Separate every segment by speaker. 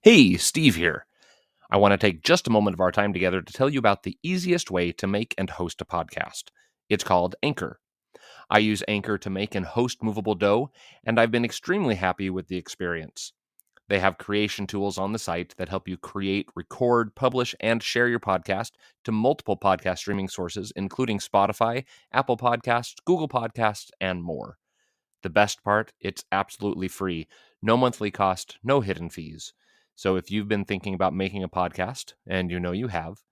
Speaker 1: Hey, Steve here. I want to take just a moment of our time together to tell you about the easiest way to make and host a podcast. It's called Anchor. I use Anchor to make and host Moveable Dough, and I've been extremely happy with the experience. They have creation tools on the site that help you create, record, publish, and share your podcast to multiple podcast streaming sources, including Spotify, Apple Podcasts, Google Podcasts, and more. The best part, it's absolutely free. No monthly cost, no hidden fees. So if you've been thinking about making a podcast, and you know you have,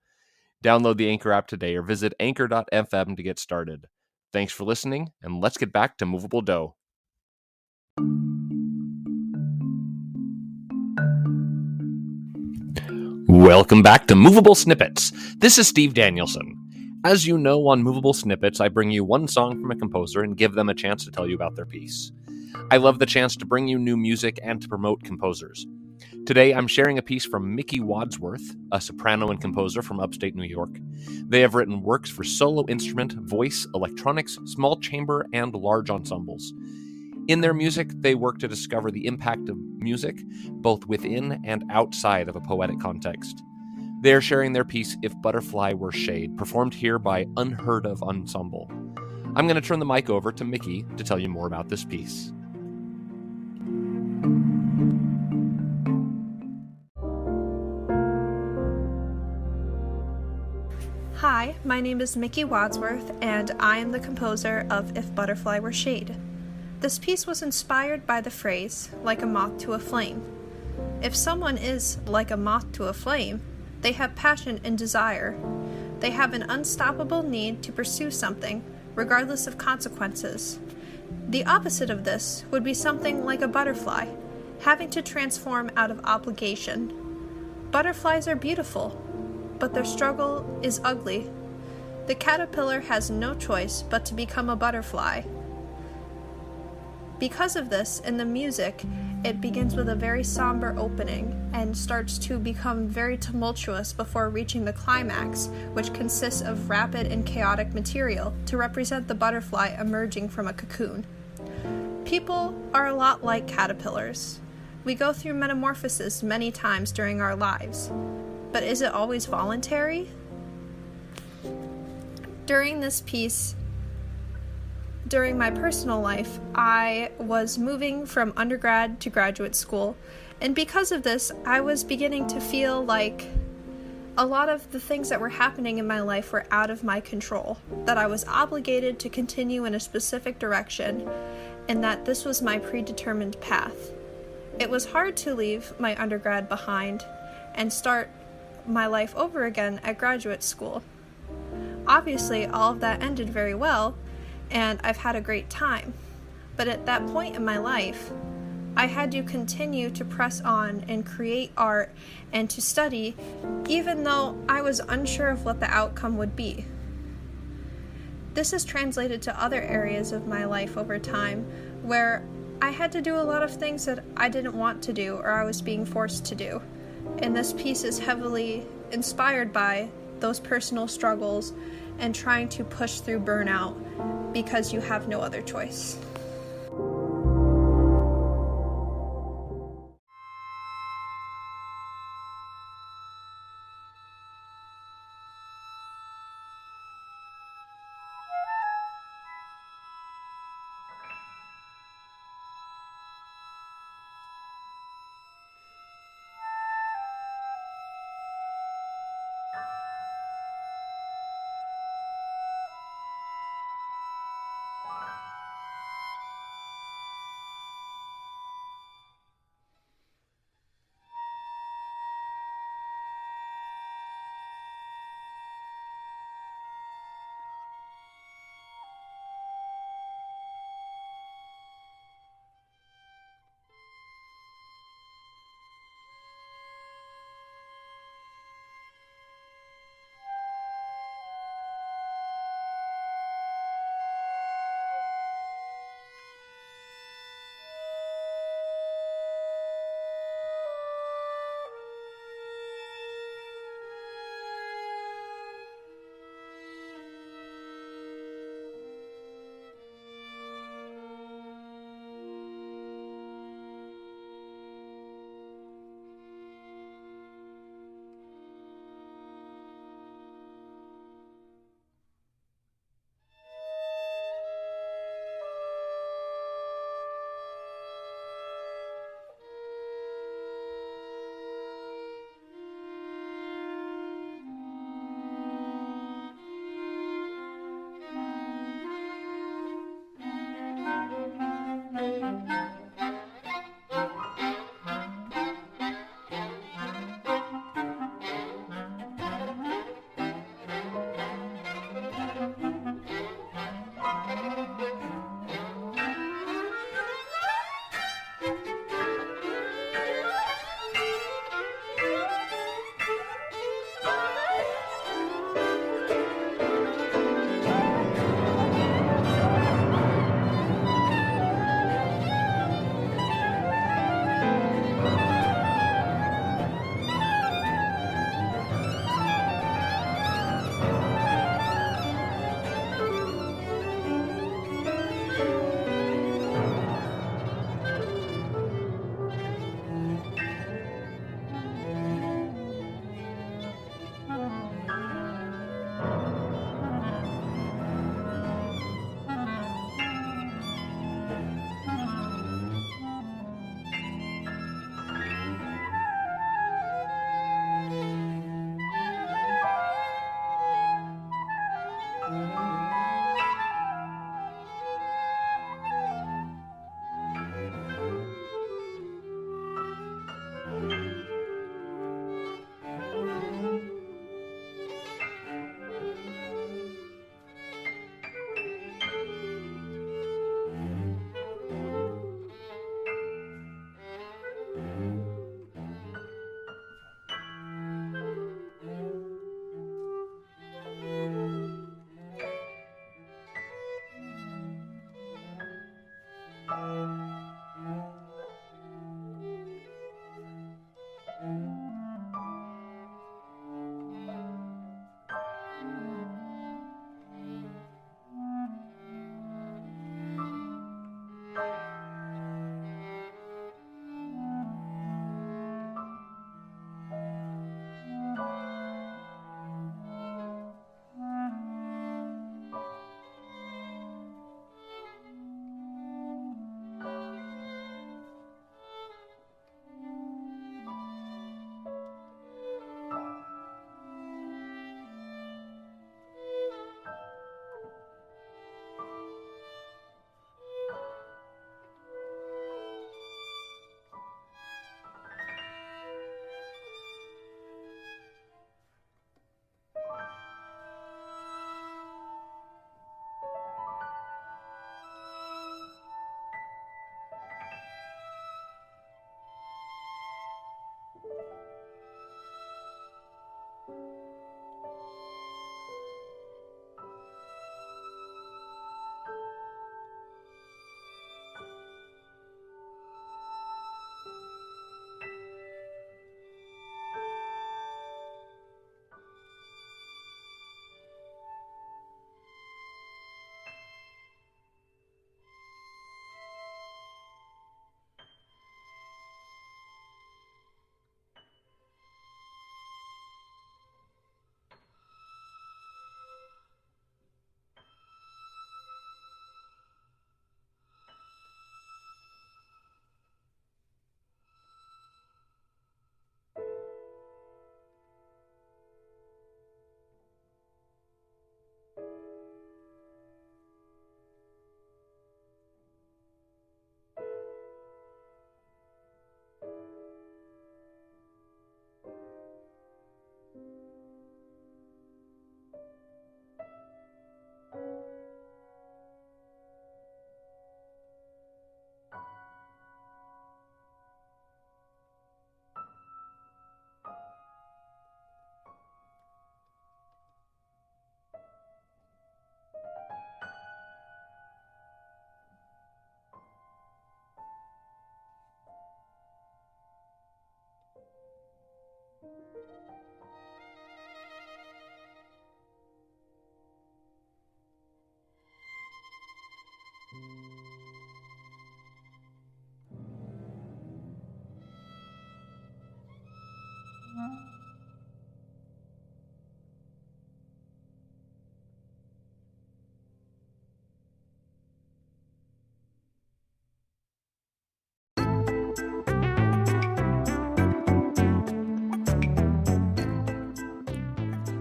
Speaker 1: download the Anchor app today or visit Anchor.fm to get started. Thanks for listening, and let's get back to Moveable Dough. Welcome back to Moveable Snippets. This is Steve Danielson. As you know, on Moveable Snippets, I bring you one song from a composer and give them a chance to tell you about their piece. I love the chance to bring you new music and to promote composers. Today, I'm sharing a piece from Mickie Wadsworth, a soprano and composer from upstate New York. They have written works for solo instrument, voice, electronics, small chamber, and large ensembles. In their music, they work to discover the impact of music, both within and outside of a poetic context. They are sharing their piece, If Butterfly Were Shade, performed here by Unheard Of Ensemble. I'm going to turn the mic over to Mickie to tell you more about this piece.
Speaker 2: Hi, my name is Mickie Wadsworth, and I am the composer of If Butterfly Were Shade. This piece was inspired by the phrase, like a moth to a flame. If someone is like a moth to a flame, they have passion and desire. They have an unstoppable need to pursue something, regardless of consequences. The opposite of this would be something like a butterfly, having to transform out of obligation. Butterflies are beautiful, but their struggle is ugly. The caterpillar has no choice but to become a butterfly. Because of this, in the music, it begins with a very somber opening and starts to become very tumultuous before reaching the climax, which consists of rapid and chaotic material to represent the butterfly emerging from a cocoon. People are a lot like caterpillars. We go through metamorphosis many times during our lives. But is it always voluntary? During this piece, during my personal life, I was moving from undergrad to graduate school, and because of this, I was beginning to feel like a lot of the things that were happening in my life were out of my control, that I was obligated to continue in a specific direction, and that this was my predetermined path. It was hard to leave my undergrad behind and start my life over again at graduate school. Obviously, all of that ended very well, and I've had a great time. But at that point in my life, I had to continue to press on and create art and to study, even though I was unsure of what the outcome would be. This has translated to other areas of my life over time, where I had to do a lot of things that I didn't want to do or I was being forced to do. And this piece is heavily inspired by those personal struggles and trying to push through burnout because you have no other choice.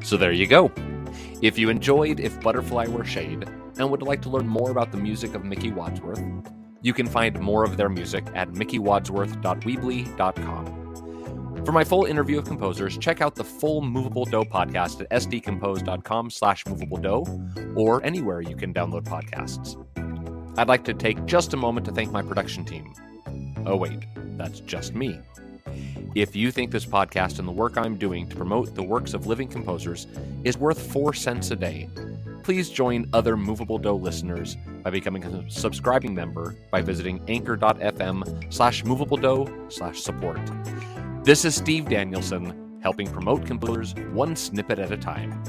Speaker 1: So there you go. If you enjoyed If Butterfly Were Shade and would like to learn more about the music of Mickie Wadsworth, you can find more of their music at mickiewadsworth.weebly.com. For my full interview of composers, check out the full Moveable Do podcast at sdcompose.com/moveabledo or anywhere you can download podcasts. I'd like to take just a moment to thank my production team. Oh wait, that's just me. If you think this podcast and the work I'm doing to promote the works of living composers is worth 4 cents a day, please join other Moveable Do listeners by becoming a subscribing member by visiting anchor.fm/moveabledo/support. This is Steve Danielson, helping promote composers one snippet at a time.